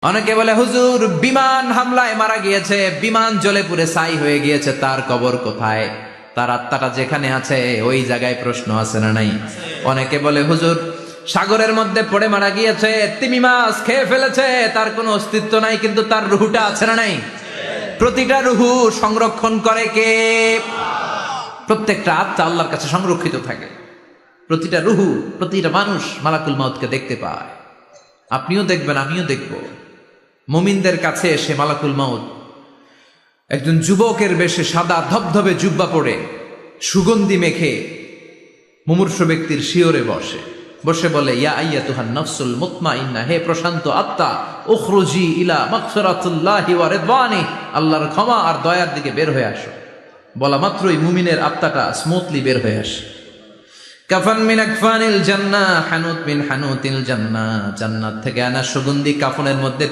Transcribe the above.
অনেকে বলে হুজুর বিমান হামলায় মারা গিয়েছে, বিমান জ্বলে পুড়ে ছাই হয়ে গিয়েছে, তার কবর কোথায়? তার আত্মাটা যেখানে আছে ওই জায়গায় প্রশ্ন আছে না নাই? অনেকে বলে হুজুর সাগরের মধ্যে পড়ে মারা গিয়েছে, তিমি মাছ খেয়ে ফেলেছে, তার কোনো অস্তিত্ব নাই, কিন্তু তার রুহুটা আছে না নাই? প্রতিটা রুহু সংরক্ষণ করে কে? প্রত্যেকটা আত্মা আল্লাহর কাছে সংরক্ষিত থাকে। প্রতিটা রুহু, প্রতিটা মানুষ মালাকুল মাউতকে দেখতে পায়। আপনিও দেখবেন, আমিও দেখব। মুমিনদের কাছে এসে মালাকুল মাউত একজন যুবকের বেশে সাদা ধবধবে জুব্বা পরে সুগন্ধি মেখে মুমূর্ষ ব্যক্তির শিয়রে বসে বলে, ইয়া আইয়াতুহান নাফসুল মুতমাইন্না, হে প্রশান্ত আত্মা, উখরুজি ইলা মাগফিরাতুল্লাহি ওয়া রিদওয়ানি, আল্লাহর ক্ষমা আর দয়ার দিকে বের হয়ে আসো। বলা মাত্রই মুমিনের আত্মাটা স্মুথলি বের হয়ে আসে। কাফান মিন আকফানিল জান্নাহ, হানুত মিন হানুতিল জান্নাহ, জান্নাত থেকে আনা সুগন্ধি কাফনের মধ্যে